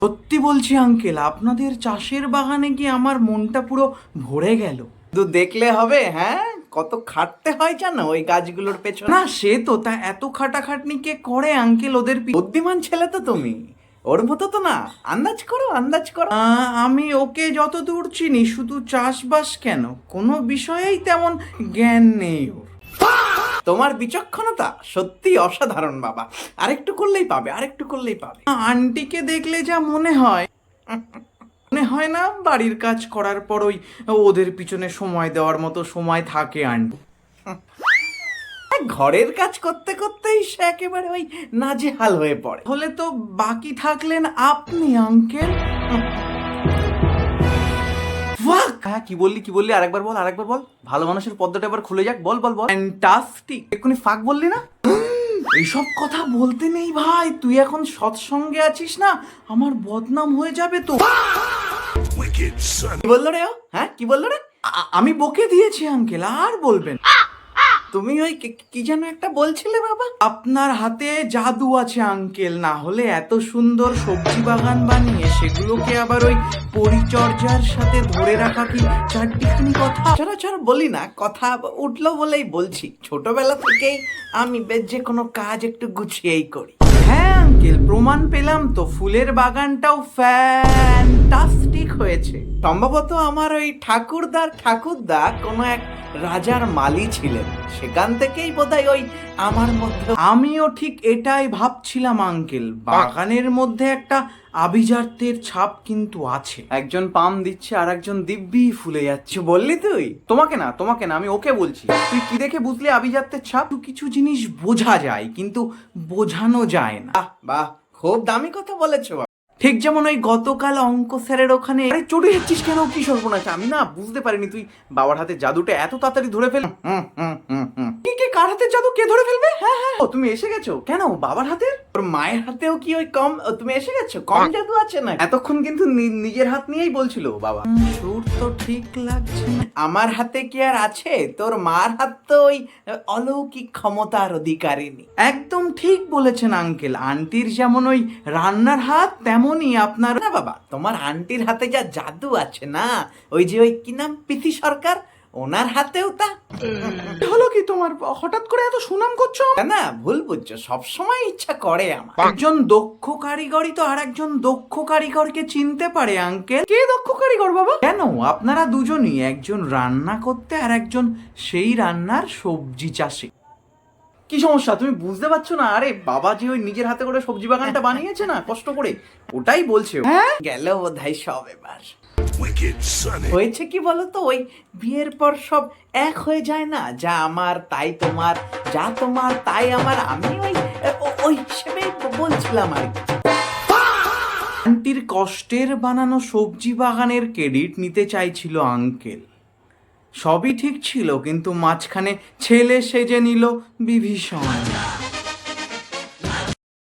সত্যি বলছি আঙ্কেল, আপনাদের চাষের বাগানে গিয়ে আমার মনটা পুরো ভরে গেল। শুধু দেখলে হবে? হ্যাঁ, কত খাটতে হয় জানো ওই গাছগুলোর পেছনে। না সে তো, তা এত খাটাখাটনি কে করে আঙ্কেল ওদের বুদ্ধিমান ছেলে তো তুমি, ওর মতো তো না। আন্দাজ করো, আন্দাজ করো। আমি ওকে যতদূর চিনি শুধু চাষবাস কেন, কোনো বিষয়েই তেমন জ্ঞান নেই ওর। তোমার বিচক্ষণতা সত্যি অসাধারণ বাবা। আরেকটু করলেই পাবে, আরেকটু করলেই পাবে। আন্টিকে দেখলে যা মনে হয় না বাড়ির কাজ করার পর ওদের পিছনে সময় দেওয়ার মতো সময় থাকে আন্টি। ঘরের কাজ করতে করতেই সে একেবারে ওই নাজেহাল হয়ে পড়ে। হলে তো বাকি থাকলেন আপনি আঙ্কেল। হ্যাঁ, কি বললি আরেকবার বল। ভালো মানুষের পদ্মটা এবার খুলে যাক, বল। ফ্যান্টাস্টিক। এক্ষুনি ফাঁক বললি না? এইসব কথা বলতে নেই ভাই, তুই এখন সৎসঙ্গে আছিস না, আমার বদনাম হয়ে যাবে তো। কি বললো রে ও? হ্যাঁ, কি বললো রে? আমি বকে দিয়েছি আঙ্কেল, আর বলবেন। তুমি ওই কি যেন একটা বলছিলে বাবা? আপনার হাতে জাদু আছে আঙ্কেল, না হলে এত সুন্দর সবজি বাগান বানিয়ে সেগুলোকে আবার ওই পরিচর্যার সাথে ধরে রাখা কি চারটিখানি কথা? ছাড়া বলি না, কথা উঠলো বলেই বলছি। ছোটবেলা থেকেই আমি যে কোনো কাজ একটু গুছিয়েই করি। হ্যাঁ আঙ্কেল, প্রমাণ পেলাম তো, ফুলের বাগানটাও ফ্যান্টাস্টিক হয়েছে। সম্ভবত আমার ওই ঠাকুরদা কোনো এক রাজার মালি ছিলেন, সেখান থেকেই বোধহয় ওই আমার মধ্যে। আমিও ঠিক এটাই ভাবছিলাম আঙ্কেল, বাগানের মধ্যে একটা আভিজাত্যের ছাপ কিন্তু আছে। একজন পাম দিচ্ছে আর একজন দিব্যি ফুলে যাচ্ছে। বললি তুই? তোমাকে না, আমি ওকে বলছি। তুই কি দেখে বুঝলি আভিজাত্যের ছাপ? কিছু জিনিস বোঝা যায় কিন্তু বোঝানো যায় না। বাহ, খুব দামি কথা বলেছো। ঠিক যেমন ওই গতকাল অঙ্ক স্যারের ওখানে। আরে চড়ে যাচ্ছিস কেন? কি সর্বনাশ! আমি না বুঝতে পারিনি তুই বাবার হাতে জাদুটা এত তাড়াতাড়ি ধরে ফেল। কে কার হাতের জাদু কে ধরে ফেলবে? হ্যাঁ, ও তুমি এসে গেছো কেন? বাবার হাতের? ওর মায়ের হাতেও কি ওই কম? তুমি এসে গেছো, কম জাদু আছে না? এতক্ষণ কিন্তু নিজের হাত নিয়েই বলছিল বাবা। সুর তো ঠিক লাগছে না। আমার হাতে কি আর আছে? তোর মার হাত তো ওই অলৌকিক ক্ষমতার অধিকারিনী। একদম ঠিক বলেছেন আঙ্কেল, আন্টির যেমন ওই রান্নার হাত তেমনই আপনার। না বাবা, তোমার আন্টির হাতে যা জাদু আছে না, ওই যে ওই কি নাম, পিসি সরকার, ওনার হাতেও তা। হলো কি তোমার, হঠাৎ করে এত সুনাম করছো? না, ভুল বুঝছো, সবসময় ইচ্ছা করে আমার। একজন দক্ষ কারিগরই তো আর একজন দক্ষ কারিগরকে চিনতে পারে আঙ্কেল। কে দক্ষ কারিগর বাবা? কেন, আপনারা দুজনই, একজন রান্না করতে আর একজন সেই রান্নার সবজি চাষে। কি সমস্যা তুমি বুঝতে পারছো না? আরে বাবা যে ওই নিজের হাতে করে সবজি বাগানটা বানিয়েছে না কষ্ট করে, ওটাই বলছে। হ্যাঁ, গেল বোধহয় সব। এবার হয়েছে কি বলতো, ওই বিয়ের পর সব এক হয়ে যায় না, যা আমার তাই তোমার, যা তোমার তাই আমার। আমি ওই হিসেবেই বলছিলাম আর কি। আন্টির কষ্টের বানানো সবজি বাগানের ক্রেডিট নিতে চাইছিল আঙ্কেল। সবই ঠিক ছিল কিন্তু মাঝখানে ছেলে সেজে নিল বিভীষণ।